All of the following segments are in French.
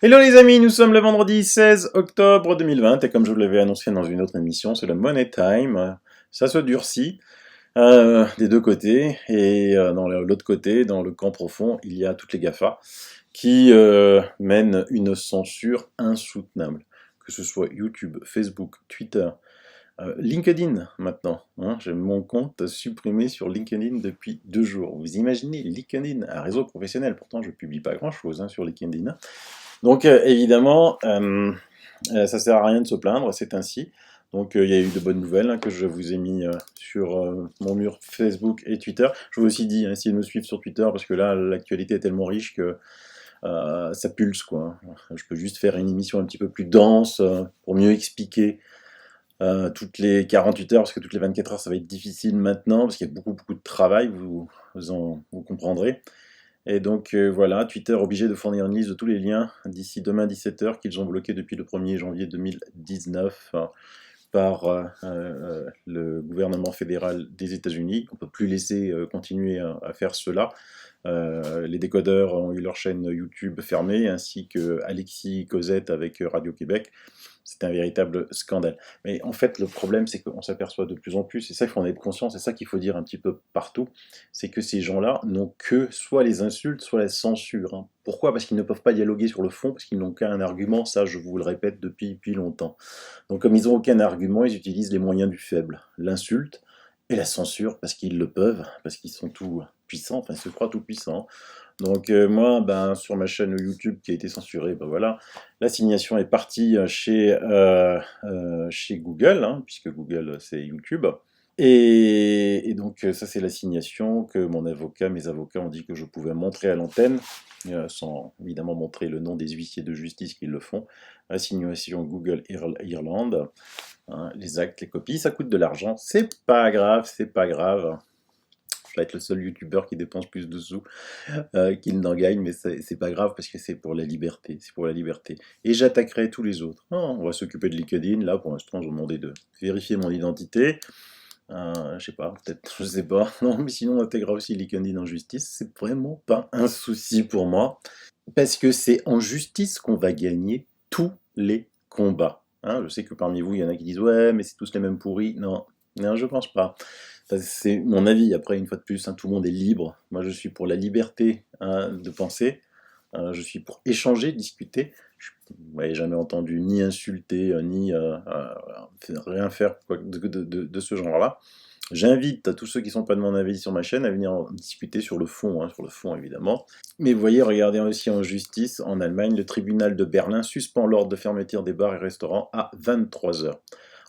Hello les amis, nous sommes le vendredi 16 octobre 2020 et comme je vous l'avais annoncé dans une autre émission, c'est le Money Time. Ça se durcit des deux côtés et dans l'autre côté, dans le camp profond, il y a toutes les GAFA qui mènent une censure insoutenable. Que ce soit YouTube, Facebook, Twitter, LinkedIn maintenant. J'ai mon compte supprimé sur LinkedIn depuis 2 jours. Vous imaginez LinkedIn, un réseau professionnel, pourtant je publie pas grand chose sur LinkedIn. Donc évidemment, ça sert à rien de se plaindre, c'est ainsi. Donc il y a eu de bonnes nouvelles que je vous ai mis sur mon mur Facebook et Twitter. Je vous ai aussi dit, essayez de me suivre sur Twitter parce que là, l'actualité est tellement riche que ça pulse, quoi. Je peux juste faire une émission un petit peu plus dense pour mieux expliquer toutes les 48 heures, parce que toutes les 24 heures, ça va être difficile maintenant, parce qu'il y a beaucoup de travail, vous comprendrez. Et donc voilà, Twitter obligé de fournir une liste de tous les liens d'ici demain 17 heures qu'ils ont bloqués depuis le 1er janvier 2019 par le gouvernement fédéral des États-Unis. On ne peut plus laisser continuer à faire cela. Les décodeurs ont eu leur chaîne YouTube fermée, ainsi que Alexis Cosette avec Radio-Québec. C'est un véritable scandale. Mais en fait, le problème, c'est qu'on s'aperçoit de plus en plus, et ça, il faut en être conscient, c'est ça qu'il faut dire un petit peu partout, c'est que ces gens-là n'ont que soit les insultes, soit la censure. Pourquoi? Parce qu'ils ne peuvent pas dialoguer sur le fond, parce qu'ils n'ont qu'un argument, ça je vous le répète depuis longtemps. Donc comme ils n'ont aucun argument, ils utilisent les moyens du faible, l'insulte et la censure, parce qu'ils le peuvent, parce qu'ils sont tout puissants, enfin ils se croient tout puissants. Donc moi, sur ma chaîne YouTube qui a été censurée, voilà, l'assignation est partie chez Google, puisque Google c'est YouTube. Et donc ça c'est l'assignation que mes avocats ont dit que je pouvais montrer à l'antenne, sans évidemment montrer le nom des huissiers de justice qui le font. Assignation Google Irlande, les actes, les copies, ça coûte de l'argent, c'est pas grave, c'est pas grave. Je vais être le seul youtubeur qui dépense plus de sous qu'il n'en gagne, mais c'est pas grave parce que c'est pour la liberté, c'est pour la liberté. Et j'attaquerai tous les autres. Non, on va s'occuper de LinkedIn, là pour l'instant je vous demandais de vérifier mon identité. Je sais pas, peut-être, je sais pas. Non, mais sinon on intégrera aussi LinkedIn en justice, c'est vraiment pas un souci pour moi. Parce que c'est en justice qu'on va gagner tous les combats. Je sais que parmi vous, il y en a qui disent ouais, mais c'est tous les mêmes pourris. Non, non, je pense pas. C'est mon avis. Après, une fois de plus, tout le monde est libre. Moi, je suis pour la liberté de penser. Je suis pour échanger, discuter. Vous m'avez jamais entendu ni insulter, ni rien faire de ce genre-là. J'invite à tous ceux qui ne sont pas de mon avis sur ma chaîne à venir en discuter sur le fond évidemment. Mais vous voyez, regardez aussi en justice, en Allemagne, le tribunal de Berlin suspend l'ordre de fermeture des bars et restaurants à 23 heures,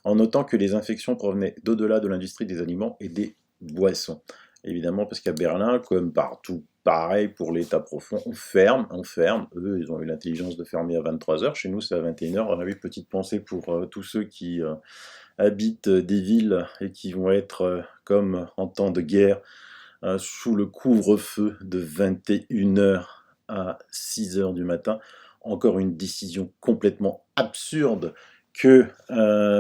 en notant que les infections provenaient d'au-delà de l'industrie des aliments et des boissons. Évidemment, parce qu'à Berlin, comme partout, pareil pour l'État profond, on ferme. Eux, ils ont eu l'intelligence de fermer à 23 heures. Chez nous, c'est à 21 heures. On avait une petite pensée pour tous ceux qui habitent des villes et qui vont être, comme en temps de guerre, sous le couvre-feu de 21 heures à 6 heures du matin. Encore une décision complètement absurde que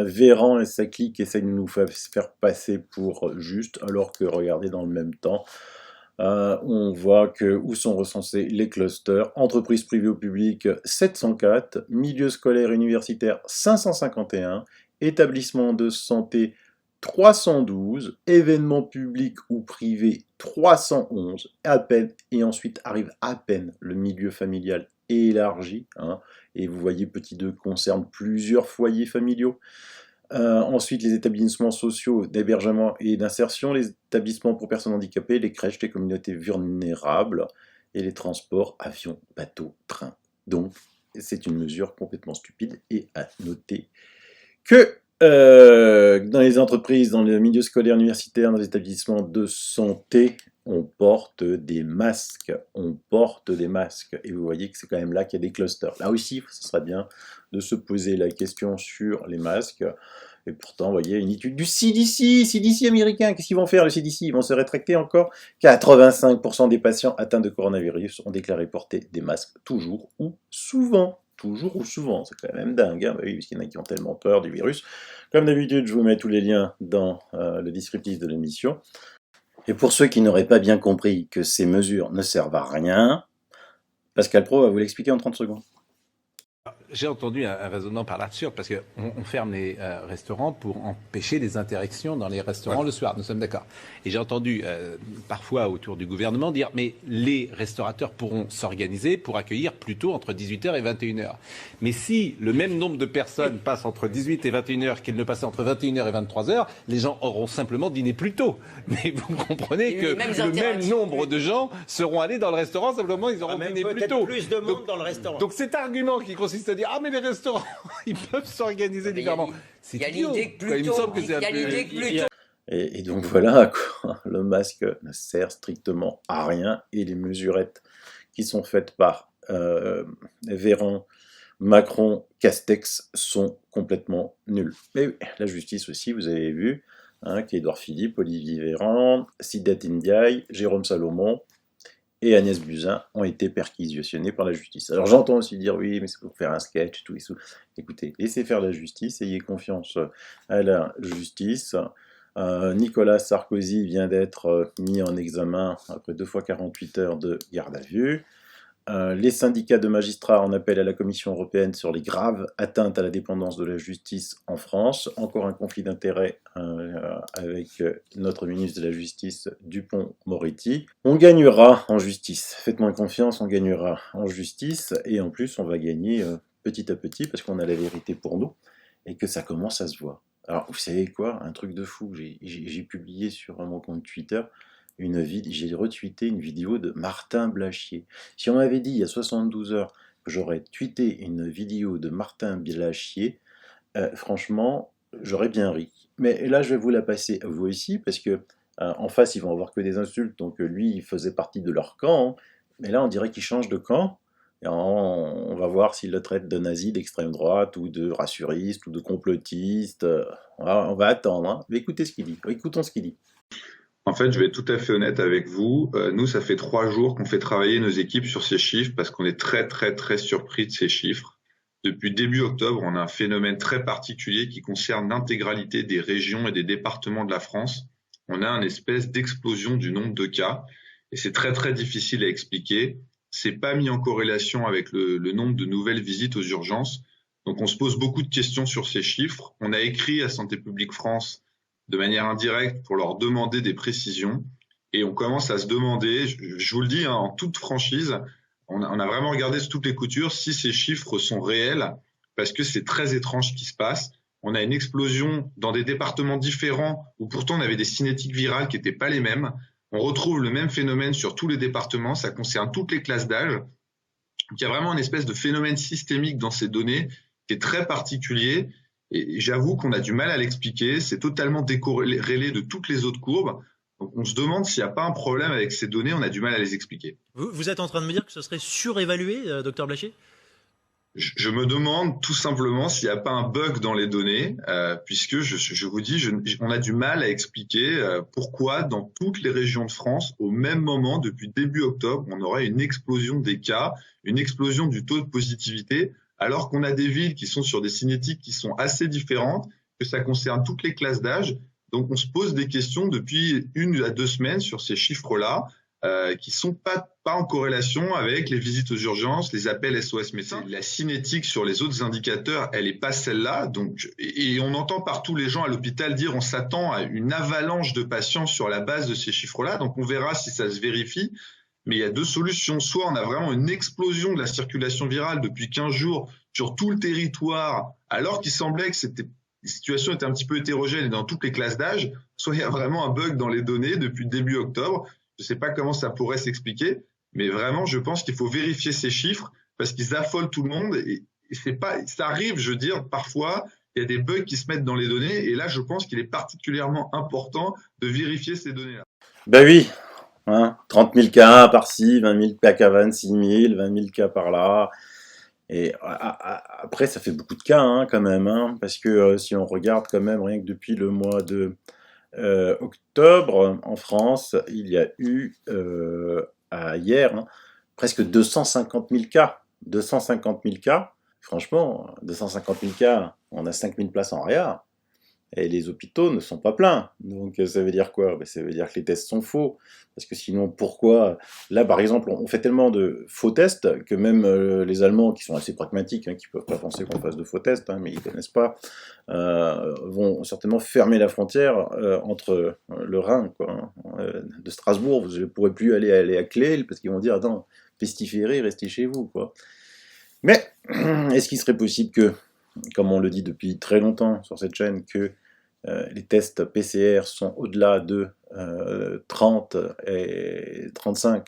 Véran et sa clique essayent de nous faire passer pour juste, alors que regardez dans le même temps, on voit que où sont recensés les clusters, entreprises privées ou publiques 704, milieux scolaires universitaires 551, établissements de santé 312, événements publics ou privés 311, à peine, et ensuite arrive à peine le milieu familial élargi, et vous voyez petit 2 concerne plusieurs foyers familiaux. Ensuite, les établissements sociaux d'hébergement et d'insertion, les établissements pour personnes handicapées, les crèches, les communautés vulnérables et les transports, avions, bateaux, trains. Donc, c'est une mesure complètement stupide et à noter que dans les entreprises, dans le milieu scolaire, universitaire, dans les établissements de santé, on porte des masques. On porte des masques. Et vous voyez que c'est quand même là qu'il y a des clusters. Là aussi, ce serait bien de se poser la question sur les masques. Et pourtant, vous voyez, une étude du CDC américain, qu'est-ce qu'ils vont faire, le CDC? Ils vont se rétracter encore. 85% des patients atteints de coronavirus ont déclaré porter des masques toujours ou souvent. Toujours ou souvent, c'est quand même dingue, oui, parce qu'il y en a qui ont tellement peur du virus. Comme d'habitude, je vous mets tous les liens dans le descriptif de l'émission. Et pour ceux qui n'auraient pas bien compris que ces mesures ne servent à rien, Pascal Pro va vous l'expliquer en 30 secondes. J'ai entendu un raisonnement par l'absurde, parce qu'on ferme les restaurants pour empêcher des interactions dans les restaurants le soir, nous sommes d'accord. Et j'ai entendu parfois autour du gouvernement dire mais les restaurateurs pourront s'organiser pour accueillir plutôt entre 18h et 21h. Mais si le même nombre de personnes passent entre 18 et 21h qu'ils ne passaient entre 21h et 23h, les gens auront simplement dîné plus tôt. Mais vous comprenez que le même nombre de gens seront allés dans le restaurant, simplement ils auront dîné plus tôt. Plus de monde dans le restaurant. Donc cet argument qui consiste à dire ah mais les restaurants ils peuvent s'organiser différemment, c'est idiot. Il me semble que c'est un peu... Et donc voilà, quoi. Le masque ne sert strictement à rien et les mesurettes qui sont faites par Véran, Macron, Castex sont complètement nulles. Mais oui, la justice aussi, vous avez vu, hein, qu'Édouard Philippe, Olivier Véran, Sidat Ndiaye, Jérôme Salomon et Agnès Buzyn ont été perquisitionnés par la justice. Alors j'entends aussi dire oui, mais c'est pour faire un sketch, tout et tout. Écoutez, laissez faire la justice, ayez confiance à la justice. Nicolas Sarkozy vient d'être mis en examen après 2 fois 48 heures de garde à vue. Les syndicats de magistrats en appellent à la Commission européenne sur les graves atteintes à la dépendance de la justice en France. Encore un conflit d'intérêts avec notre ministre de la Justice, Dupond-Moretti. On gagnera en justice. Faites-moi confiance, on gagnera en justice. Et en plus, on va gagner petit à petit parce qu'on a la vérité pour nous et que ça commence à se voir. Alors, vous savez quoi? Un truc de fou. J'ai publié sur mon compte Twitter j'ai retweeté une vidéo de Martin Blachier. Si on m'avait dit il y a 72 heures que j'aurais tweeté une vidéo de Martin Blachier, franchement, j'aurais bien ri. Mais là, je vais vous la passer à vous aussi, parce que en face, ils vont avoir que des insultes, donc lui, il faisait partie de leur camp. Mais là, on dirait qu'il change de camp. Et on va voir s'il le traite de nazi d'extrême droite, ou de rassuriste, ou de complotiste. On va attendre. Hein. Mais écoutez ce qu'il dit. Écoutons ce qu'il dit. En fait, je vais être tout à fait honnête avec vous. Nous, ça fait 3 jours qu'on fait travailler nos équipes sur ces chiffres parce qu'on est très, très, très surpris de ces chiffres. Depuis début octobre, on a un phénomène très particulier qui concerne l'intégralité des régions et des départements de la France. On a une espèce d'explosion du nombre de cas et c'est très, très difficile à expliquer. C'est pas mis en corrélation avec le nombre de nouvelles visites aux urgences. Donc, on se pose beaucoup de questions sur ces chiffres. On a écrit à Santé publique France de manière indirecte pour leur demander des précisions. Et on commence à se demander, je vous le dis hein, en toute franchise, on a vraiment regardé sous toutes les coutures si ces chiffres sont réels, parce que c'est très étrange ce qui se passe. On a une explosion dans des départements différents où pourtant on avait des cinétiques virales qui n'étaient pas les mêmes. On retrouve le même phénomène sur tous les départements, ça concerne toutes les classes d'âge. Donc il y a vraiment une espèce de phénomène systémique dans ces données qui est très particulier. Et j'avoue qu'on a du mal à l'expliquer, c'est totalement décorrélé de toutes les autres courbes. Donc on se demande s'il n'y a pas un problème avec ces données, on a du mal à les expliquer. Vous êtes en train de me dire que ce serait surévalué, docteur Blachier ? Je me demande tout simplement s'il n'y a pas un bug dans les données, puisque je vous dis, on a du mal à expliquer pourquoi dans toutes les régions de France, au même moment, depuis début octobre, on aurait une explosion des cas, une explosion du taux de positivité, alors qu'on a des villes qui sont sur des cinétiques qui sont assez différentes, que ça concerne toutes les classes d'âge. Donc on se pose des questions depuis 1 à 2 semaines sur ces chiffres-là, qui sont pas en corrélation avec les visites aux urgences, les appels SOS médecins. La cinétique sur les autres indicateurs, elle est pas celle-là. Donc, et on entend partout les gens à l'hôpital dire on s'attend à une avalanche de patients sur la base de ces chiffres-là. Donc on verra si ça se vérifie. Mais il y a 2 solutions. Soit on a vraiment une explosion de la circulation virale depuis 15 jours sur tout le territoire, alors qu'il semblait que les situations étaient un petit peu hétérogènes et dans toutes les classes d'âge. Soit il y a vraiment un bug dans les données depuis début octobre. Je ne sais pas comment ça pourrait s'expliquer, mais vraiment, je pense qu'il faut vérifier ces chiffres parce qu'ils affolent tout le monde. Et ça arrive, je veux dire, parfois, il y a des bugs qui se mettent dans les données. Et là, je pense qu'il est particulièrement important de vérifier ces données-là. Ben oui. Hein, 30 000 cas par-ci, 20 000 cas par 26 000, 20 000 cas par-là. Et après, ça fait beaucoup de cas hein, quand même, hein, parce que si on regarde quand même, rien que depuis le mois de octobre, en France, il y a eu, hier, hein, presque 250 000 cas. 250 000 cas, franchement, 250 000 cas, on a 5 000 places en réa. Et les hôpitaux ne sont pas pleins. Donc ça veut dire quoi? Ben, ça veut dire que les tests sont faux. Parce que sinon, pourquoi? Là, par exemple, on fait tellement de faux tests que même les Allemands, qui sont assez pragmatiques, hein, qui ne peuvent pas penser qu'on fasse de faux tests, hein, mais ils ne connaissent pas, vont certainement fermer la frontière entre le Rhin, quoi, hein, de Strasbourg. Vous ne pourrez plus aller à Clé, parce qu'ils vont dire, attends, pestiférez, restez chez vous, quoi. Mais est-ce qu'il serait possible que, comme on le dit depuis très longtemps sur cette chaîne, que les tests PCR sont au-delà de 30 et 35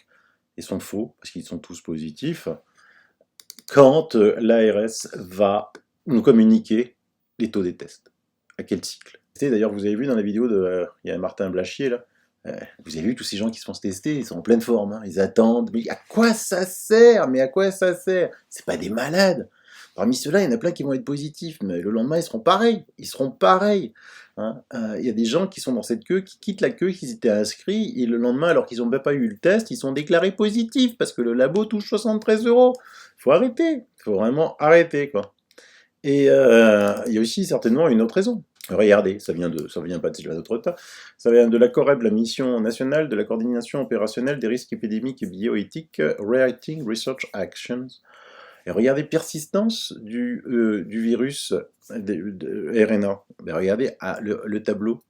et sont faux, parce qu'ils sont tous positifs, quand l'ARS va nous communiquer les taux des tests? À quel cycle? D'ailleurs, vous avez vu dans la vidéo il y a Martin Blachier, là, vous avez vu tous ces gens qui se font se tester, ils sont en pleine forme, hein, ils attendent, mais à quoi ça sert? Mais à quoi ça sert? C'est pas des malades. Parmi ceux-là, il y en a plein qui vont être positifs, mais le lendemain, ils seront pareils. Ils seront pareils. Hein. Il y a des gens qui sont dans cette queue, qui quittent la queue, qui étaient inscrits, et le lendemain, alors qu'ils n'ont même pas eu le test, ils sont déclarés positifs, parce que le labo touche 73 €. Il faut arrêter. Il faut vraiment arrêter, quoi. Et il y a aussi certainement une autre raison. Regardez, ça vient pas de notre tas, ça vient de la COREB, la mission nationale de la coordination opérationnelle des risques épidémiques et bioéthiques, Reacting Research Actions. Et regardez, persistance du virus de RNA. Ben regardez le tableau.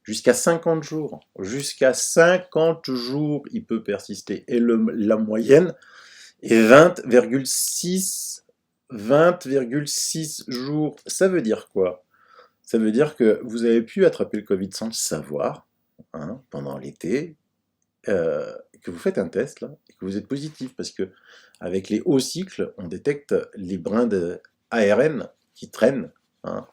Jusqu'à 50 jours. Jusqu'à 50 jours, il peut persister. Et la moyenne est 20,6 jours. Ça veut dire quoi? Ça veut dire que vous avez pu attraper le Covid sans le savoir, hein, pendant l'été, que vous faites un test là, et que vous êtes positif, parce que avec les hauts cycles, on détecte les brins d'ARN qui traînent, hein,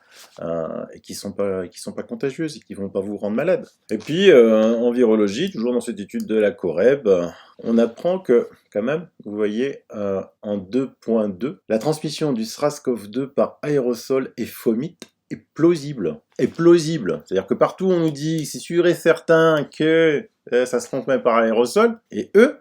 et qui sont pas contagieuses et qui vont pas vous rendre malade. Et puis en virologie, toujours dans cette étude de la COREB, on apprend que quand même, vous voyez, en 2.2, la transmission du SARS-CoV-2 par aérosol et fomite est plausible. C'est-à-dire que partout on nous dit, c'est sûr et certain que ça se transmet par aérosol, et eux,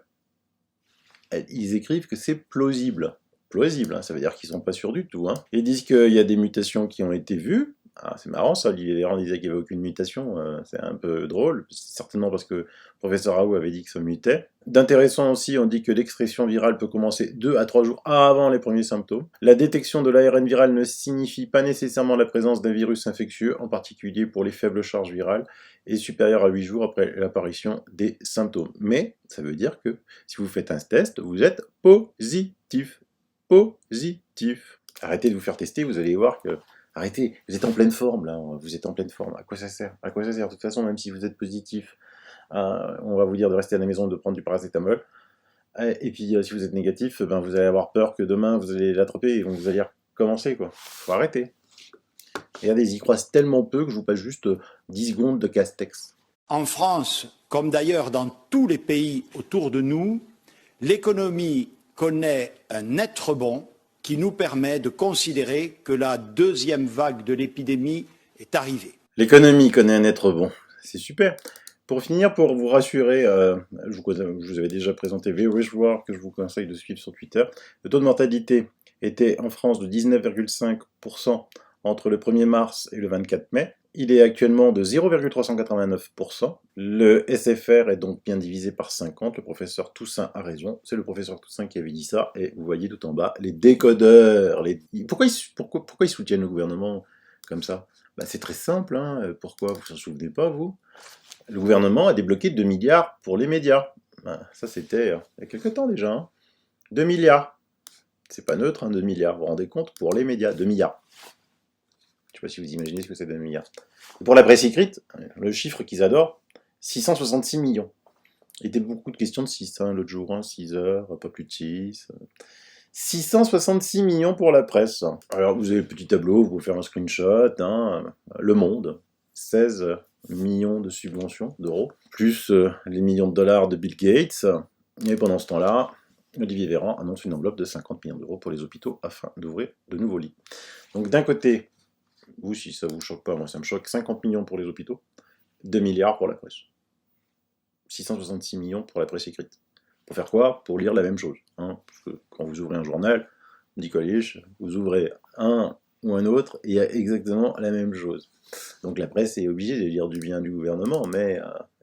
ils écrivent que c'est plausible. Plausible, hein, ça veut dire qu'ils sont pas sûrs du tout. Hein. Ils disent qu'il y a des mutations qui ont été vues. Ah, c'est marrant ça, Olivier Véran disait qu'il n'y avait aucune mutation, c'est un peu drôle, certainement parce que le professeur Raoult avait dit que ça mutait. D'intéressant aussi, on dit que l'expression virale peut commencer 2 à 3 jours avant les premiers symptômes. La détection de l'ARN viral ne signifie pas nécessairement la présence d'un virus infectieux, en particulier pour les faibles charges virales, et supérieure à 8 jours après l'apparition des symptômes. Mais ça veut dire que si vous faites un test, vous êtes positif. Positif. Arrêtez de vous faire tester, vous allez voir que... Arrêtez, vous êtes en pleine forme là, vous êtes en pleine forme. À quoi ça sert? À quoi ça sert? De toute façon, même si vous êtes positif, on va vous dire de rester à la maison, de prendre du paracétamol. Et puis si vous êtes négatif, ben, vous allez avoir peur que demain vous allez l'attraper et vous allez recommencer, quoi. Faut arrêter. Regardez, ils y croient tellement peu que je vous passe juste 10 secondes de Castex. En France, comme d'ailleurs dans tous les pays autour de nous, l'économie connaît un net rebond qui nous permet de considérer que la deuxième vague de l'épidémie est arrivée. L'économie connaît un net rebond, c'est super. Pour finir, pour vous rassurer, je vous avais déjà présenté VirusWar, que je vous conseille de suivre sur Twitter. Le taux de mortalité était en France de 19,5% entre le 1er mars et le 24 mai. Il est actuellement de 0,389%. Le SFR est donc bien divisé par 50. Le professeur Toussaint a raison. C'est le professeur Toussaint qui avait dit ça. Et vous voyez tout en bas, les décodeurs. Pourquoi ils soutiennent le gouvernement comme ça? Ben, c'est très simple. Hein. Pourquoi? Vous ne vous en souvenez pas, vous? Le gouvernement a débloqué 2 milliards pour les médias. Ben, ça, c'était il y a quelques temps déjà. Hein. 2 milliards. C'est pas neutre, hein, 2 milliards. Vous vous rendez compte? Pour les médias, 2 milliards. Je ne sais pas si vous imaginez ce que c'est 2 milliards. Et pour la presse écrite, le chiffre qu'ils adorent, 666 millions. Il y était beaucoup de questions de 6, hein, l'autre jour, hein, 6 heures, pas plus de 6. 666 millions pour la presse. Alors vous avez le petit tableau, vous pouvez faire un screenshot. Hein, Le Monde, 16 millions de subventions d'euros, plus les millions de dollars de Bill Gates. Et pendant ce temps-là, Olivier Véran annonce une enveloppe de 50 millions d'euros pour les hôpitaux afin d'ouvrir de nouveaux lits. Donc d'un côté, vous, si ça vous choque pas, moi ça me choque, 50 millions pour les hôpitaux, 2 milliards pour la presse. 666 millions pour la presse écrite. Pour faire quoi? Pour lire la même chose. Hein, parce que quand vous ouvrez un journal, dit Coluche, vous ouvrez un ou un autre, il y a exactement la même chose. Donc la presse est obligée de dire du bien du gouvernement,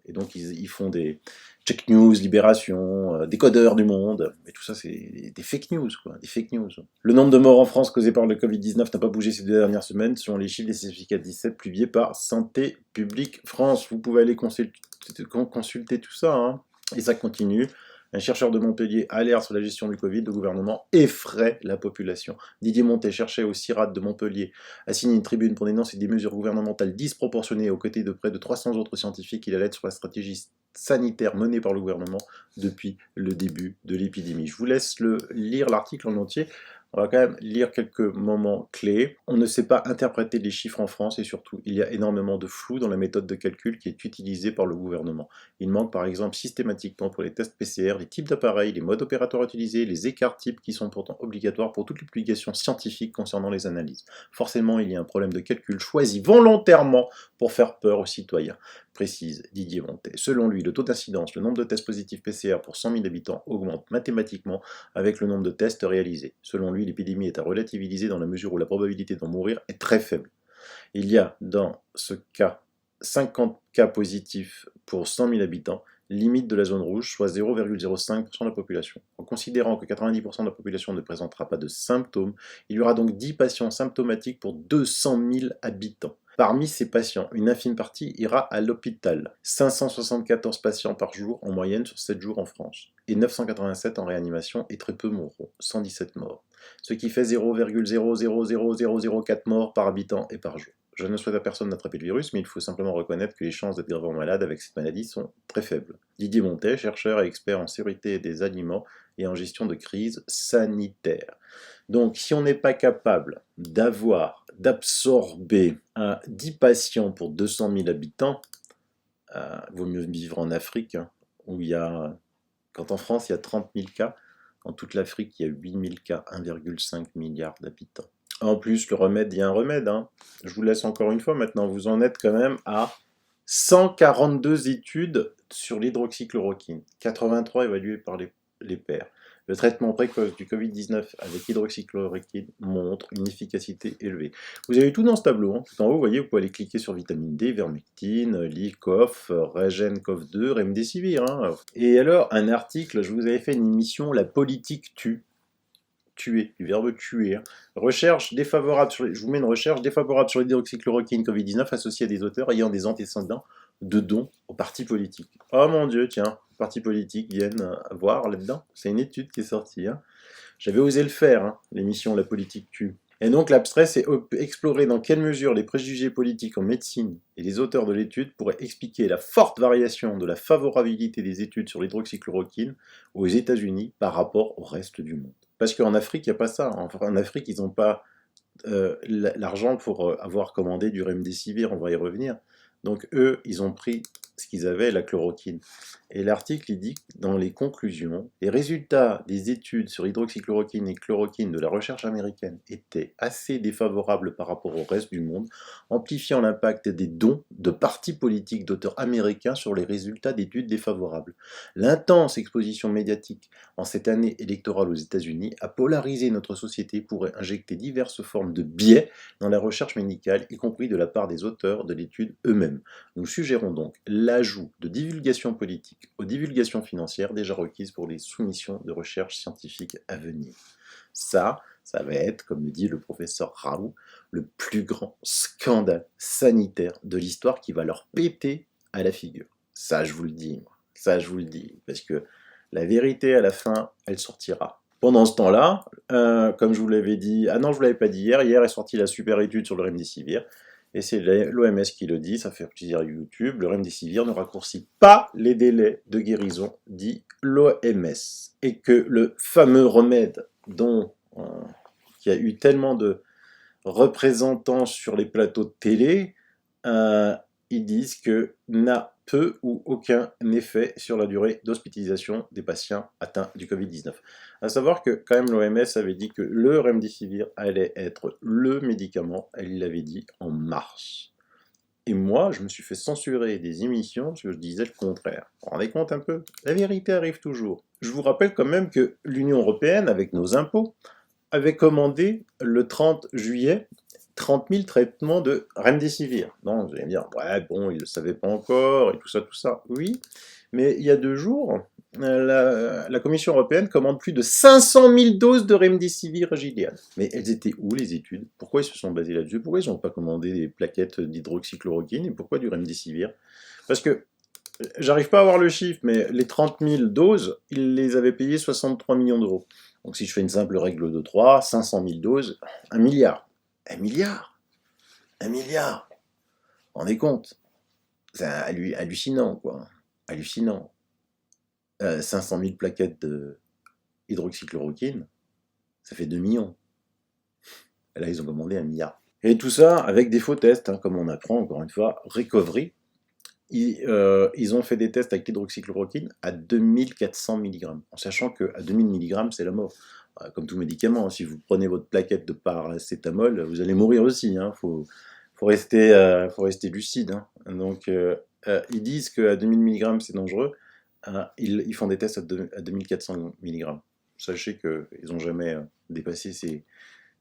et donc ils font des check news, Libération, décodeurs du monde, mais tout ça c'est des fake news, quoi, des fake news. Le nombre de morts en France causés par le Covid-19 n'a pas bougé ces 2 dernières semaines, selon les chiffres des certificats 17 publiés par Santé publique France. Vous pouvez aller consulter tout ça, hein. Et ça continue. Un chercheur de Montpellier alerte sur la gestion du Covid, le gouvernement effraie la population. Didier Montet, chercheur au CIRAD de Montpellier, a signé une tribune pour dénoncer des mesures gouvernementales disproportionnées aux côtés de près de 300 autres scientifiques. Il alerte sur la stratégie sanitaire menée par le gouvernement depuis le début de l'épidémie. Je vous laisse lire l'article en entier. On va quand même lire quelques moments clés. On ne sait pas interpréter les chiffres en France et surtout, il y a énormément de flou dans la méthode de calcul qui est utilisée par le gouvernement. Il manque par exemple systématiquement pour les tests PCR les types d'appareils, les modes opératoires utilisés, les écarts types qui sont pourtant obligatoires pour toutes les publications scientifiques concernant les analyses. Forcément, il y a un problème de calcul choisi volontairement pour faire peur aux citoyens, précise Didier Montet. Selon lui, le taux d'incidence, le nombre de tests positifs PCR pour 100 000 habitants augmente mathématiquement avec le nombre de tests réalisés. Selon lui, l'épidémie est à relativiser dans la mesure où la probabilité d'en mourir est très faible. Il y a dans ce cas 50 cas positifs pour 100 000 habitants, limite de la zone rouge, soit 0,05% de la population. En considérant que 90% de la population ne présentera pas de symptômes, il y aura donc 10 patients symptomatiques pour 200 000 habitants. Parmi ces patients, une infime partie ira à l'hôpital. 574 patients par jour en moyenne sur 7 jours en France. Et 987 en réanimation et très peu mourront, 117 morts. Ce qui fait 0,000004 morts par habitant et par jour. Je ne souhaite à personne d'attraper le virus, mais il faut simplement reconnaître que les chances d'être gravement malade avec cette maladie sont très faibles. Didier Montet, chercheur et expert en sécurité des aliments et en gestion de crise sanitaire. Donc, si on n'est pas capable d'absorber 10 patients pour 200 000 habitants, vaut mieux vivre en Afrique, hein, où quand en France il y a 30 000 cas, en toute l'Afrique il y a 8 000 cas, 1,5 milliard d'habitants. En plus, le remède, il y a un remède, hein. Je vous laisse encore une fois maintenant, vous en êtes quand même à 142 études sur l'hydroxychloroquine, 83 évaluées par les pairs. Le traitement précoce du Covid-19 avec hydroxychloroquine montre une efficacité élevée. Vous avez tout dans ce tableau, hein. Tout en haut, vous voyez, vous pouvez aller cliquer sur vitamine D, vermectine, Licof, Regencov2, Remdesivir, hein. Et alors, un article, je vous avais fait une émission, La politique tue. Tuer, du verbe tuer. Hein. Recherche défavorable je vous mets une recherche défavorable sur l'hydroxychloroquine Covid-19 associée à des auteurs ayant des antécédents de dons aux partis politiques. Oh mon Dieu, tiens, les partis politiques viennent voir là-dedans. C'est une étude qui est sortie. Hein. J'avais osé le faire, hein, l'émission La politique tue. Et donc l'abstrait, c'est explorer dans quelle mesure les préjugés politiques en médecine et les auteurs de l'étude pourraient expliquer la forte variation de la favorabilité des études sur l'hydroxychloroquine aux États-Unis par rapport au reste du monde. Parce qu'en Afrique, il n'y a pas ça. En Afrique, ils n'ont pas l'argent pour avoir commandé du Remdesivir, on va y revenir. Donc eux, ils ont pris ce qu'ils avaient, la chloroquine. Et l'article, il dit, dans les conclusions, les résultats des études sur hydroxychloroquine et chloroquine de la recherche américaine étaient assez défavorables par rapport au reste du monde, amplifiant l'impact des dons de partis politiques d'auteurs américains sur les résultats d'études défavorables. L'intense exposition médiatique en cette année électorale aux États-Unis a polarisé notre société pour injecter diverses formes de biais dans la recherche médicale, y compris de la part des auteurs de l'étude eux-mêmes. Nous suggérons donc l'ajout de divulgation politique aux divulgations financières déjà requises pour les soumissions de recherche scientifique à venir. Ça va être, comme le dit le professeur Raoult, le plus grand scandale sanitaire de l'histoire qui va leur péter à la figure. Ça, je vous le dis, moi. Ça, je vous le dis, parce que la vérité, à la fin, elle sortira. Pendant ce temps-là, comme je vous l'avais dit, je vous l'avais pas dit hier est sortie la super étude sur le Remdesivir, et c'est l'OMS qui le dit, ça fait plaisir à YouTube, le Remdesivir ne raccourcit pas les délais de guérison, dit l'OMS. Et que le fameux remède qui a eu tellement de représentants sur les plateaux de télé, ils disent que n'a peu ou aucun effet sur la durée d'hospitalisation des patients atteints du Covid-19. À savoir que quand même l'OMS avait dit que le Remdesivir allait être le médicament, elle l'avait dit en mars. Et moi, je me suis fait censurer des émissions parce que je disais le contraire. Vous vous rendez compte un peu? La vérité arrive toujours. Je vous rappelle quand même que l'Union européenne, avec nos impôts, avait commandé le 30 juillet 30 000 traitements de remdesivir. Non, vous allez me dire, ouais, bon, ils ne le savaient pas encore, et tout ça, tout ça. Oui, mais il y a 2 jours, la Commission européenne commande plus de 500 000 doses de remdesivir à Gilead. Mais elles étaient où, les études? Pourquoi ils se sont basés là-dessus? Pourquoi ils n'ont pas commandé des plaquettes d'hydroxychloroquine? Et pourquoi du remdesivir? Parce que, j'arrive pas à avoir le chiffre, mais les 30 000 doses, ils les avaient payées 63 millions d'euros. Donc si je fais une simple règle de 3, 500 000 doses, 1 milliard. 1 milliard 1 milliard. On est compte? C'est hallucinant, quoi. Hallucinant. 500 000 plaquettes de hydroxychloroquine, ça fait 2 millions. Et là, ils ont commandé 1 milliard. Et tout ça avec des faux tests, hein, comme on apprend, encore une fois, Recovery. Ils ont fait des tests avec l'hydroxychloroquine à 2400 mg, en sachant qu'à 2000 mg, c'est la mort. Comme tout médicament, hein, si vous prenez votre plaquette de paracétamol, vous allez mourir aussi. Hein, faut rester lucide. Hein. Donc, ils disent qu'à 2000 mg, c'est dangereux. Ils font des tests à 2400 mg. Sachez qu'ils n'ont jamais dépassé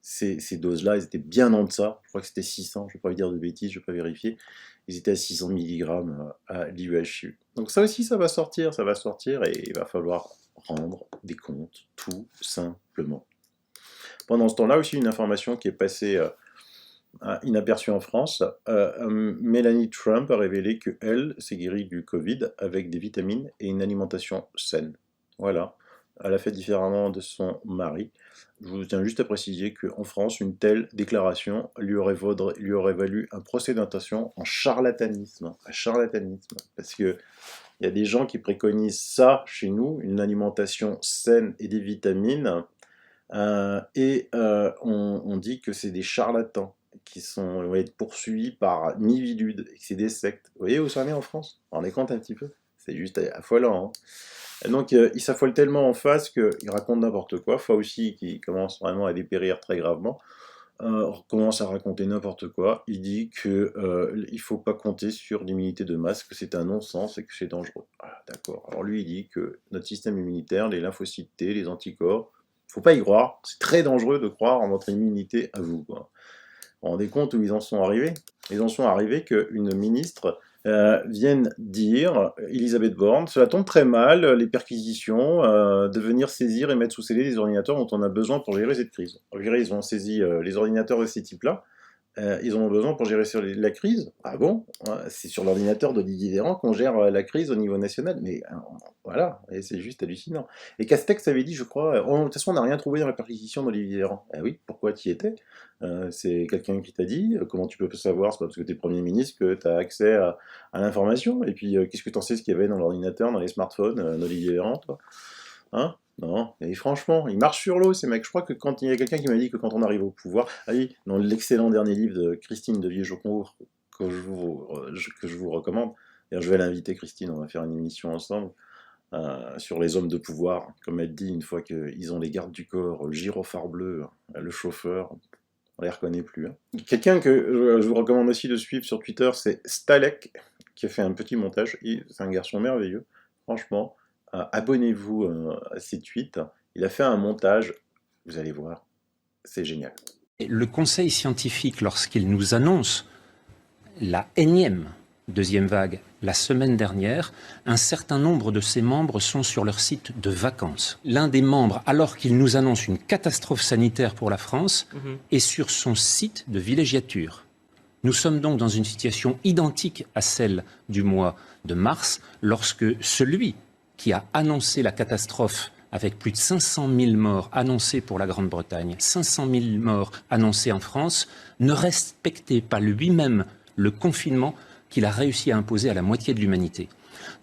ces doses-là. Ils étaient bien en deçà. Je crois que c'était 600. Je ne vais pas vous dire de bêtises, je ne vais pas vérifier. Ils étaient à 600 mg à l'IUHU. Donc ça aussi, ça va sortir, et il va falloir rendre des comptes, tout simplement. Pendant ce temps-là, aussi une information qui est passée inaperçue en France, Mélanie Trump a révélé qu'elle s'est guérie du Covid avec des vitamines et une alimentation saine. Voilà, elle a fait différemment de son mari. Je vous tiens juste à préciser qu'en France, une telle déclaration lui aurait valu un procès d'intention en charlatanisme. Parce que il y a des gens qui préconisent ça chez nous, une alimentation saine et des vitamines, on dit que c'est des charlatans qui vont être poursuivis par Miviludes, et que c'est des sectes. Vous voyez où ça en est en France? On est compte un petit peu? C'est juste affolant. Hein. Et donc, il s'affole tellement en face qu'il raconte n'importe quoi. Fauci, qui commence vraiment à dépérir très gravement, commence à raconter n'importe quoi. Il dit qu'il ne faut pas compter sur l'immunité de masse, que c'est un non-sens et que c'est dangereux. Ah, d'accord. Alors lui, il dit que notre système immunitaire, les lymphocytes T, les anticorps, il ne faut pas y croire. C'est très dangereux de croire en votre immunité à vous, quoi. Vous vous rendez compte où ils en sont arrivés? Ils en sont arrivés qu'une ministre vienne dire, Elisabeth Borne, cela tombe très mal, les perquisitions, de venir saisir et mettre sous scellé les ordinateurs dont on a besoin pour gérer cette crise. Ils ont saisi les ordinateurs de ces types-là, ils en ont besoin pour gérer la crise. Ah bon? C'est sur l'ordinateur d'Olivier Véran qu'on gère la crise au niveau national. Mais voilà, et c'est juste hallucinant. Et Castex avait dit, je crois, de toute façon, on n'a rien trouvé dans la perquisition d'Olivier Véran. Ah oui, pourquoi tu y étais? C'est quelqu'un qui t'a dit. Comment tu peux savoir? C'est pas parce que tu es Premier ministre que tu as accès à l'information. Et puis, qu'est-ce que tu en sais ce qu'il y avait dans l'ordinateur, dans les smartphones d'Olivier Véran, toi? Hein? Non, et franchement, il marche sur l'eau, ces mecs. Je crois que quand il y a quelqu'un qui m'a dit que quand on arrive au pouvoir, ah oui, dans l'excellent dernier livre de Christine de Vieux-Joconcourt, que je vous recommande, d'ailleurs je vais l'inviter, Christine, on va faire une émission ensemble, sur les hommes de pouvoir, comme elle dit, une fois qu'ils ont les gardes du corps, le gyrophare bleu, le chauffeur, on les reconnaît plus. Hein. Quelqu'un que je vous recommande aussi de suivre sur Twitter, c'est Stalek, qui a fait un petit montage, c'est un garçon merveilleux, franchement. Abonnez-vous à ces tweets. Il a fait un montage, vous allez voir, c'est génial. Le Conseil scientifique, lorsqu'il nous annonce la énième deuxième vague la semaine dernière, un certain nombre de ses membres sont sur leur site de vacances. L'un des membres, alors qu'il nous annonce une catastrophe sanitaire pour la France, est sur son site de villégiature. Nous sommes donc dans une situation identique à celle du mois de mars, lorsque celui qui a annoncé la catastrophe avec plus de 500 000 morts annoncés pour la Grande-Bretagne, 500 000 morts annoncés en France, ne respectait pas lui-même le confinement qu'il a réussi à imposer à la moitié de l'humanité.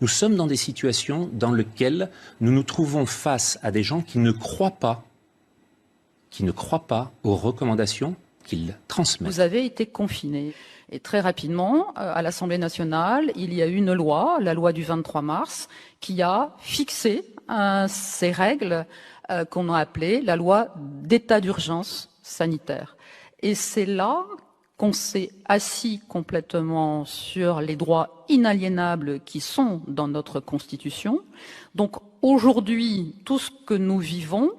Nous sommes dans des situations dans lesquelles nous nous trouvons face à des gens qui ne croient pas aux recommandations qu'ils transmettent. Vous avez été confiné. Et très rapidement, à l'Assemblée nationale, il y a eu une loi, la loi du 23 mars, qui a fixé ces règles qu'on a appelées la loi d'état d'urgence sanitaire. Et c'est là qu'on s'est assis complètement sur les droits inaliénables qui sont dans notre Constitution. Donc aujourd'hui, tout ce que nous vivons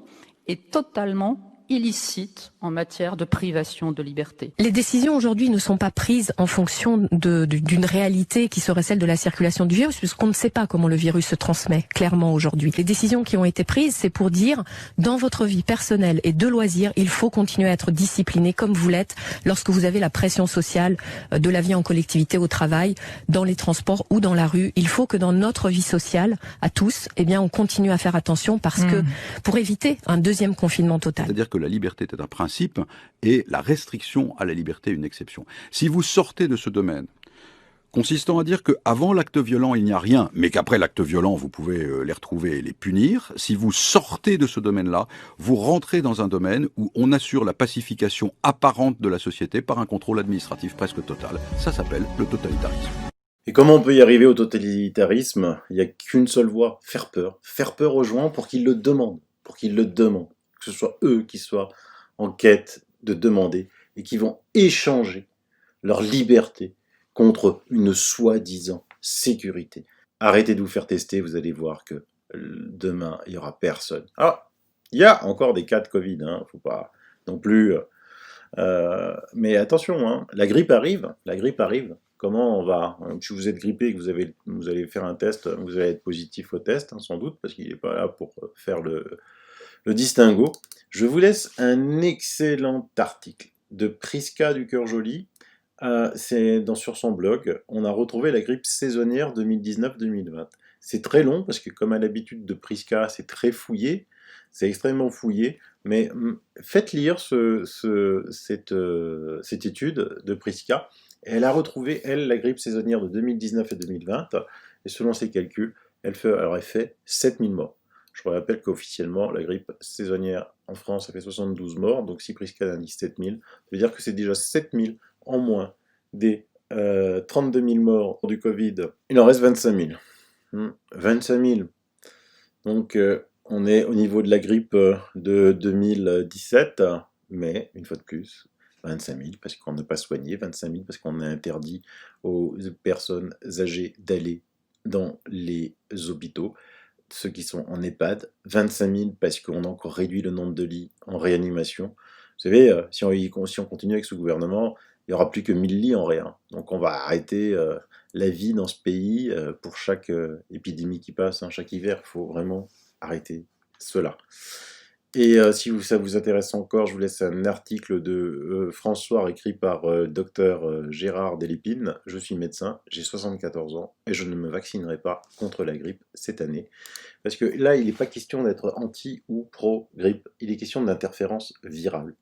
est totalement illicite en matière de privation de liberté. Les décisions aujourd'hui ne sont pas prises en fonction d'une réalité qui serait celle de la circulation du virus, puisqu'on ne sait pas comment le virus se transmet clairement aujourd'hui. Les décisions qui ont été prises, c'est pour dire, dans votre vie personnelle et de loisirs, il faut continuer à être discipliné comme vous l'êtes lorsque vous avez la pression sociale de la vie en collectivité, au travail, dans les transports ou dans la rue. Il faut que dans notre vie sociale, à tous, eh bien, on continue à faire attention parce que pour éviter un deuxième confinement total. C'est-à-dire que la liberté est un principe et la restriction à la liberté une exception. Si vous sortez de ce domaine, consistant à dire qu'avant l'acte violent, il n'y a rien, mais qu'après l'acte violent, vous pouvez les retrouver et les punir, si vous sortez de ce domaine-là, vous rentrez dans un domaine où on assure la pacification apparente de la société par un contrôle administratif presque total. Ça s'appelle le totalitarisme. Et comment on peut y arriver au totalitarisme? Il n'y a qu'une seule voie, faire peur. Faire peur aux gens pour qu'ils le demandent. Que ce soit eux qui soient en quête de demander et qui vont échanger leur liberté contre une soi-disant sécurité. Arrêtez de vous faire tester, vous allez voir que demain, il n'y aura personne. Alors, il y a encore des cas de Covid, faut pas non plus... mais attention, la grippe arrive. Comment on va? Si vous êtes grippé et que vous allez faire un test, vous allez être positif au test, sans doute, parce qu'il n'est pas là pour faire le distinguo. Je vous laisse un excellent article de Prisca du Cœur Joli. C'est sur son blog. On a retrouvé la grippe saisonnière 2019-2020. C'est très long, parce que comme à l'habitude de Prisca, c'est très fouillé. C'est extrêmement fouillé. Mais faites lire cette étude de Prisca. Elle a retrouvé, la grippe saisonnière de 2019 et 2020, et selon ses calculs, elle fait 7000 morts. Je vous rappelle qu'officiellement, la grippe saisonnière en France, ça fait 72 morts, donc si Prisca a dit 7000, ça veut dire que c'est déjà 7000 en moins des 32 000 morts du Covid. Il en reste 25 000. 25 000. Donc, on est au niveau de la grippe de 2017, mais, une fois de plus, 25 000 parce qu'on n'a pas soigné, 25 000 parce qu'on a interdit aux personnes âgées d'aller dans les hôpitaux, ceux qui sont en EHPAD, 25 000 parce qu'on a encore réduit le nombre de lits en réanimation. Vous savez, si on continue avec ce gouvernement, il n'y aura plus que 1000 lits en réa. Donc on va arrêter la vie dans ce pays pour chaque épidémie qui passe, chaque hiver. Il faut vraiment arrêter cela. Et si ça vous intéresse encore, je vous laisse un article de François écrit par Dr Gérard Delépine. Je suis médecin, j'ai 74 ans et je ne me vaccinerai pas contre la grippe cette année. Parce que là, il n'est pas question d'être anti ou pro-grippe, il est question d'interférence virale.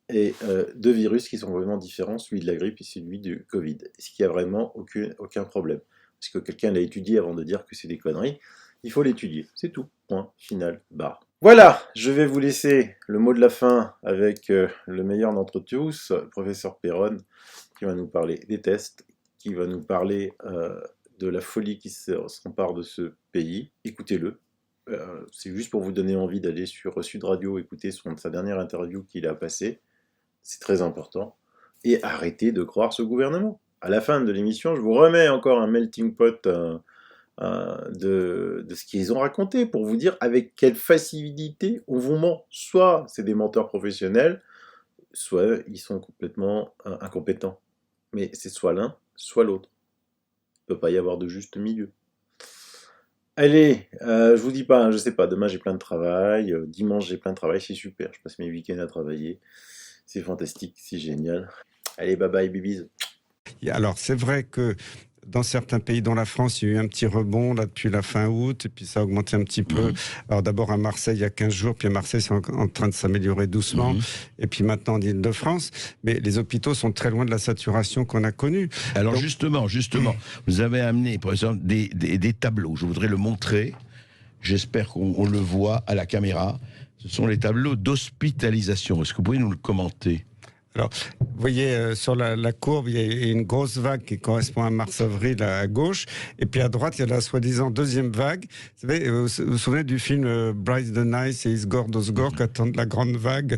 Et deux virus qui sont vraiment différents, celui de la grippe et celui du Covid. Ce qui a vraiment aucun problème. Parce que quelqu'un l'a étudié avant de dire que c'est des conneries. Il faut l'étudier, c'est tout. Point, final, barre. Voilà, je vais vous laisser le mot de la fin avec le meilleur d'entre tous, le professeur Perron, qui va nous parler des tests, qui va nous parler de la folie qui s'empare de ce pays. Écoutez-le. C'est juste pour vous donner envie d'aller sur Sud Radio écouter sa dernière interview qu'il a passée. C'est très important. Et arrêtez de croire ce gouvernement. À la fin de l'émission, je vous remets encore un melting pot de ce qu'ils ont raconté pour vous dire avec quelle facilité on vous ment. Soit c'est des menteurs professionnels, soit ils sont complètement incompétents. Mais c'est soit l'un, soit l'autre. Il ne peut pas y avoir de juste milieu. Allez, je vous dis pas, je sais pas, demain j'ai plein de travail, dimanche j'ai plein de travail, c'est super, je passe mes week-ends à travailler, c'est fantastique, c'est génial. Allez, bye bye, bibis. Alors c'est vrai que dans certains pays, dont la France, il y a eu un petit rebond là depuis la fin août, et puis ça a augmenté un petit peu. Alors d'abord à Marseille, il y a 15 jours, puis à Marseille, c'est en train de s'améliorer doucement, et puis maintenant en Île-de-France. Mais les hôpitaux sont très loin de la saturation qu'on a connue. Alors donc, justement, vous avez amené, par exemple, des tableaux. Je voudrais le montrer. J'espère qu'on le voit à la caméra. Ce sont les tableaux d'hospitalisation. Est-ce que vous pouvez nous le commenter ? Alors, vous voyez, sur la courbe, il y a une grosse vague qui correspond à mars-avril à gauche. Et puis à droite, il y a la soi-disant deuxième vague. Vous savez, vous vous souvenez du film Bright the Nice et Isgord Osgore qui attendent la grande vague.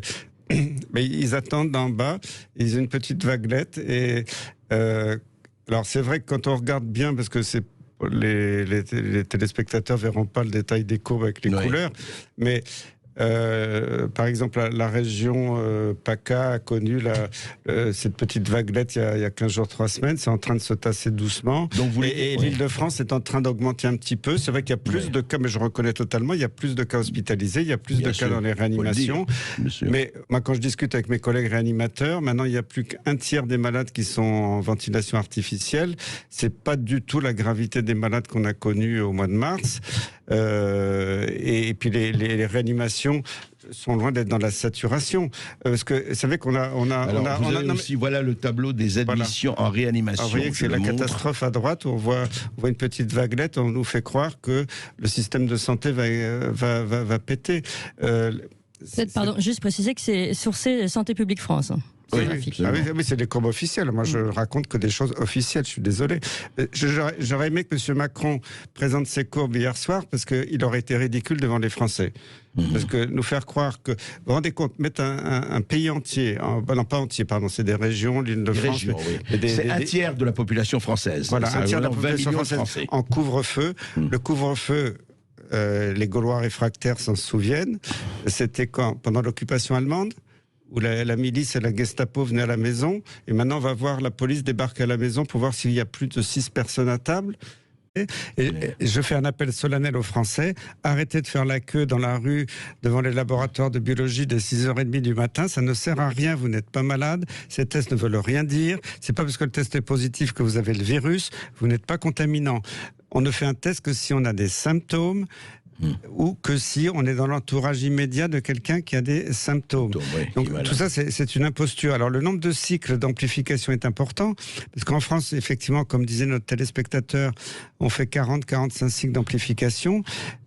Mais ils attendent d'en bas. Ils ont une petite vaguelette. Et alors, c'est vrai que quand on regarde bien, parce que c'est les téléspectateurs verront pas le détail des courbes avec les couleurs, mais Par exemple, la région PACA a connu cette petite vaguelette il y a 15 jours, 3 semaines. C'est en train de se tasser doucement. Donc et l'Île-de-France est en train d'augmenter un petit peu. C'est vrai qu'il y a plus de cas, mais je reconnais totalement, il y a plus de cas hospitalisés, il y a plus de cas dans les réanimations. Mais moi, quand je discute avec mes collègues réanimateurs, maintenant, il n'y a plus qu'un tiers des malades qui sont en ventilation artificielle. C'est pas du tout la gravité des malades qu'on a connus au mois de mars. Et puis les réanimations sont loin d'être dans la saturation. Parce que vous savez qu'on a aussi, voilà le tableau des admissions en réanimation. Alors, vous voyez que c'est la catastrophe à droite où on voit une petite vaguelette, on nous fait croire que le système de santé va péter. Pardon, juste préciser que c'est sourcé Santé publique France. Oui, mais c'est des courbes officielles. Moi, je raconte que des choses officielles. Je suis désolé. J'aurais aimé que M. Macron présente ses courbes hier soir parce qu'il aurait été ridicule devant les Français. Parce que nous faire croire que... Vous vous rendez compte, mettre un pays entier... non, pas entier, pardon, c'est des régions, l'Île-de-France... C'est un tiers de la population française. Voilà, un tiers de la population française en couvre-feu. Le couvre-feu... les Gaulois réfractaires s'en souviennent. C'était quand? Pendant l'occupation allemande, où la milice et la Gestapo venaient à la maison, et maintenant on va voir la police débarquer à la maison pour voir s'il y a plus de 6 personnes à table. Et je fais un appel solennel aux Français, arrêtez de faire la queue dans la rue devant les laboratoires de biologie dès 6h30 du matin, ça ne sert à rien, vous n'êtes pas malade, ces tests ne veulent rien dire, c'est pas parce que le test est positif que vous avez le virus, vous n'êtes pas contaminant. On ne fait un test que si on a des symptômes, ou que si on est dans l'entourage immédiat de quelqu'un qui a des symptômes. Donc tout ça, c'est une imposture. Alors le nombre de cycles d'amplification est important, parce qu'en France, effectivement, comme disait notre téléspectateur, on fait 40-45 cycles d'amplification,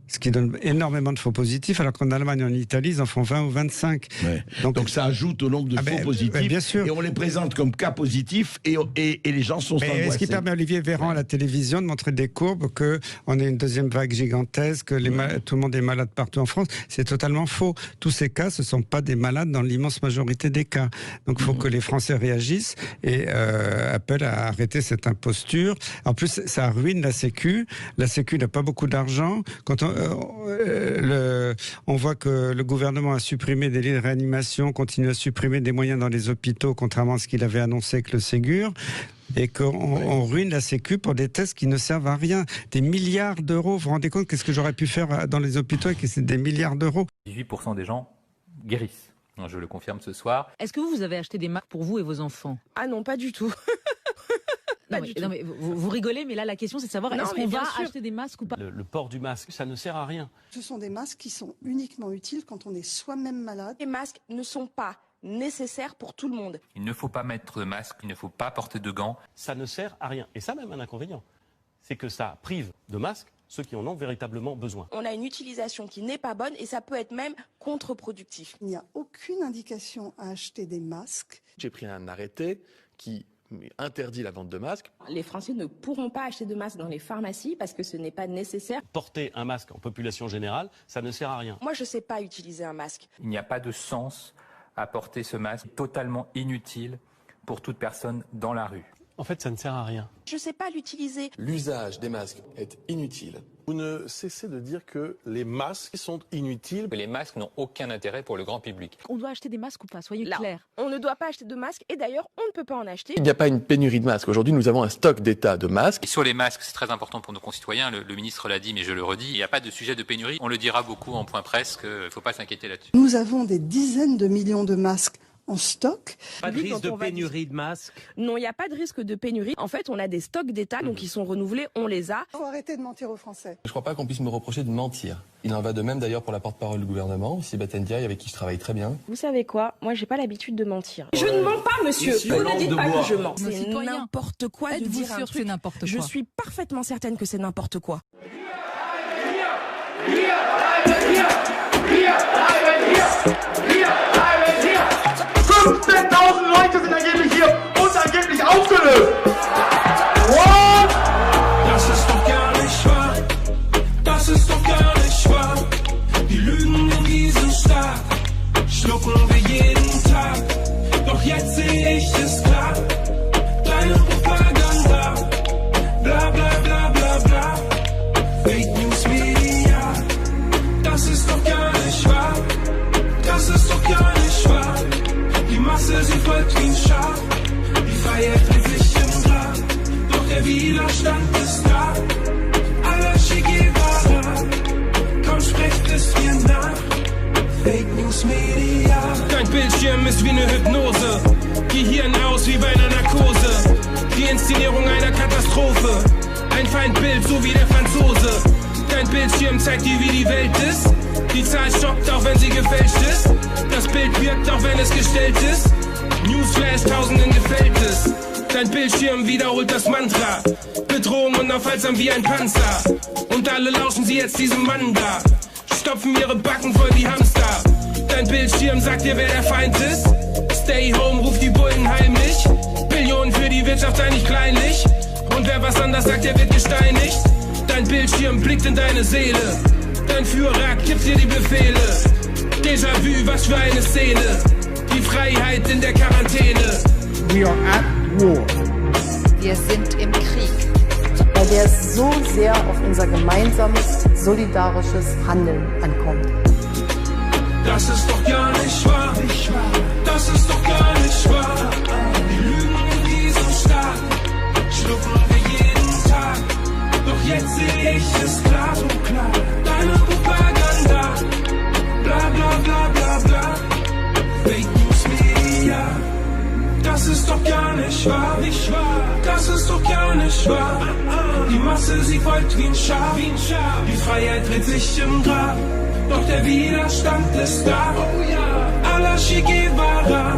ce qui donne énormément de faux positifs, alors qu'en Allemagne et en Italie, ils en font 20 ou 25. Ouais. Donc ça ajoute au nombre de faux positifs, bien sûr. Et on les présente comme cas positifs, et les gens sont angoissés. Ce qui permet à Olivier Véran à la télévision de montrer des courbes, qu'on a une deuxième vague gigantesque, que tout le monde est malade partout en France, c'est totalement faux. Tous ces cas, ce ne sont pas des malades dans l'immense majorité des cas. Donc il faut que les Français réagissent et appellent à arrêter cette imposture. En plus, ça ruine la Sécu. La Sécu n'a pas beaucoup d'argent. Quand on voit que le gouvernement a supprimé des lits de réanimation, continue à supprimer des moyens dans les hôpitaux, contrairement à ce qu'il avait annoncé avec le Ségur, et qu'on ruine la Sécu pour des tests qui ne servent à rien. Des milliards d'euros, vous vous rendez compte qu'est-ce que j'aurais pu faire dans les hôpitaux et que c'est des milliards d'euros. 18% des gens guérissent. Je le confirme ce soir. Est-ce que vous avez acheté des masques pour vous et vos enfants? Ah non, pas du tout. Non, mais vous rigolez, mais là la question c'est de savoir est-ce qu'on va acheter des masques ou pas? Le port du masque, ça ne sert à rien. Ce sont des masques qui sont uniquement utiles quand on est soi-même malade. Les masques ne sont pas nécessaires pour tout le monde. Il ne faut pas mettre de masque, il ne faut pas porter de gants. Ça ne sert à rien. Et ça même un inconvénient, c'est que ça prive de masques ceux qui en ont véritablement besoin. On a une utilisation qui n'est pas bonne et ça peut être même contre-productif. Il n'y a aucune indication à acheter des masques. J'ai pris un arrêté qui interdit la vente de masques. Les Français ne pourront pas acheter de masques dans les pharmacies parce que ce n'est pas nécessaire. Porter un masque en population générale, ça ne sert à rien. Moi, je ne sais pas utiliser un masque. Il n'y a pas de sens à porter ce masque, totalement inutile pour toute personne dans la rue. En fait, ça ne sert à rien. Je ne sais pas l'utiliser. L'usage des masques est inutile. Vous ne cessez de dire que les masques sont inutiles. Les masques n'ont aucun intérêt pour le grand public. On doit acheter des masques ou pas? Soyez clairs. On ne doit pas acheter de masques et d'ailleurs, on ne peut pas en acheter. Il n'y a pas une pénurie de masques. Aujourd'hui, nous avons un stock d'état de masques. Et sur les masques, c'est très important pour nos concitoyens. Le ministre l'a dit, mais je le redis. Il n'y a pas de sujet de pénurie. On le dira beaucoup en point presse qu'il ne faut pas s'inquiéter là-dessus. Nous avons des dizaines de millions de masques en stock. Pas de risque de pénurie de masques? Non, il n'y a pas de risque de pénurie. En fait, on a des stocks d'État, donc ils sont renouvelés, on les a. Il faut arrêter de mentir aux Français. Je ne crois pas qu'on puisse me reprocher de mentir. Il en va de même d'ailleurs pour la porte-parole du gouvernement, Sibeth Ndiaye, avec qui je travaille très bien. Vous savez quoi? Moi, j'ai pas l'habitude de mentir. Je ne mens pas, monsieur. Vous ne dites pas que je mens. C'est n'importe quoi de dire un truc. C'est n'importe quoi? Je suis parfaitement certaine que c'est n'importe quoi. Leute sind angeblich hier und angeblich aufgelöst. What? Das ist doch gar nicht wahr. Das ist doch gar nicht wahr. Die Lügen in diesem Staat schlucken wir jeden Tag. Doch jetzt sehe ich es klar. Deine Propaganda. Bla bla bla bla bla. Fake News Media. Das ist doch gar nicht wahr. Masse, sie folgt wie ein Schaf. Die Freiheit dreht sich im Grab, doch der Widerstand ist da. Allah Che Guevara, komm, sprecht es mir nach. Fake News Media. Dein Bildschirm ist wie eine Hypnose, Gehirn aus wie bei einer Narkose. Die Inszenierung einer Katastrophe, ein Feindbild, so wie der Franzose. Dein Bildschirm zeigt dir, wie die Welt ist. Die Zahl stoppt, auch wenn sie gefälscht ist. Das Bild wirkt, auch wenn es gestellt ist. Newsflash, Tausenden gefällt es. Dein Bildschirm wiederholt das Mantra. Bedrohung unaufhaltsam wie ein Panzer. Und alle lauschen sie jetzt diesem Mann da. Stopfen ihre Backen voll wie Hamster. Dein Bildschirm sagt dir, wer der Feind ist. Stay home, ruft die Bullen heimlich. Billionen für die Wirtschaft sei nicht kleinlich. Und wer was anders sagt, der wird gesteinigt. Dein Bildschirm blickt in deine Seele. Dein Führer gibt dir die Befehle. Déjà-vu, was für eine Szene. Die Freiheit in der Quarantäne. We are at war. Wir sind im Krieg. Weil der so sehr auf unser gemeinsames, solidarisches Handeln ankommt. Das ist doch gar nicht wahr. Das ist doch gar nicht wahr. Die Lügen in diesem Staat schlucken wir jeden Tag. Doch jetzt sehe ich es klar, so klar. Deine Propaganda, bla bla bla bla bla. Fake News Media, das ist doch gar nicht wahr. Das ist doch gar nicht wahr. Die Masse, sie folgt wie ein Schaf. Die Freiheit dreht sich im Grab, doch der Widerstand ist da. Allah Che Guevara,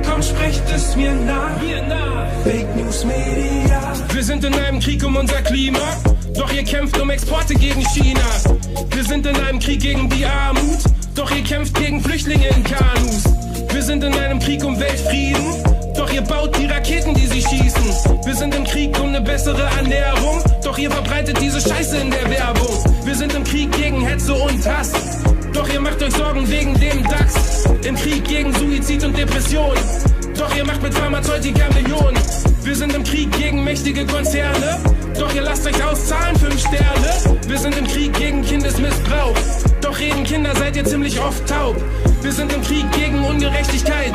komm, sprecht es mir nach. Fake News Media. Wir sind in einem Krieg um unser Klima, doch ihr kämpft um Exporte gegen China. Wir sind in einem Krieg gegen die Armut, doch ihr kämpft gegen Flüchtlinge in Kanus. Wir sind in einem Krieg um Weltfrieden, doch ihr baut die Raketen, die sie schießen. Wir sind im Krieg um eine bessere Ernährung, doch ihr verbreitet diese Scheiße in der Werbung. Wir sind im Krieg gegen Hetze und Hass, doch ihr macht euch Sorgen wegen dem DAX. Im Krieg gegen Suizid und Depression, doch ihr macht mit Pharmazeutika Millionen. Wir sind im Krieg gegen mächtige Konzerne, doch ihr lasst euch auszahlen 5 Sterne. Wir sind im Krieg gegen Kindesmissbrauch, doch reden Kinder seid ihr ziemlich oft taub. Wir sind im Krieg gegen Ungerechtigkeit,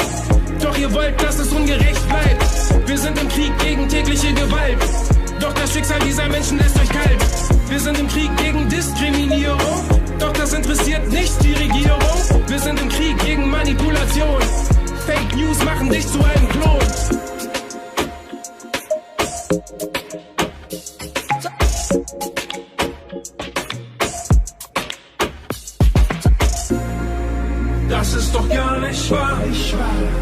doch ihr wollt, dass es ungerecht bleibt. Wir sind im Krieg gegen tägliche Gewalt, doch das Schicksal dieser Menschen lässt euch kalt. Wir sind im Krieg gegen Diskriminierung, doch das interessiert nicht die Regierung. Wir sind im Krieg gegen Manipulation, Fake News machen dich zu einem Klon. Das ist doch gar nicht wahr.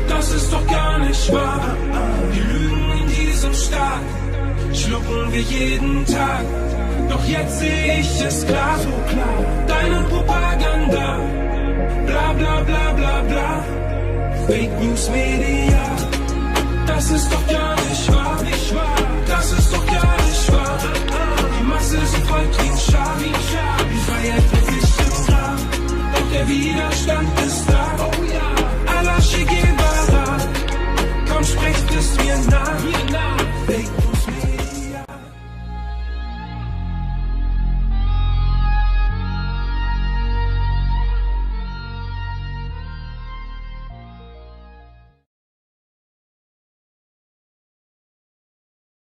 Das ist doch gar nicht wahr. Die Lügen in diesem Staat schlucken wir jeden Tag. Doch jetzt sehe ich es klar, so klar. Deine Propaganda, bla bla bla bla bla. Fake News Media, das ist doch gar nicht wahr. Das ist doch gar nicht wahr. Die Masse, sie folgt wie ein Schaf. Die Freiheit wird sich im Grab, doch der Widerstand ist da. Allah Che Guevara, komm, sprecht es mir nach.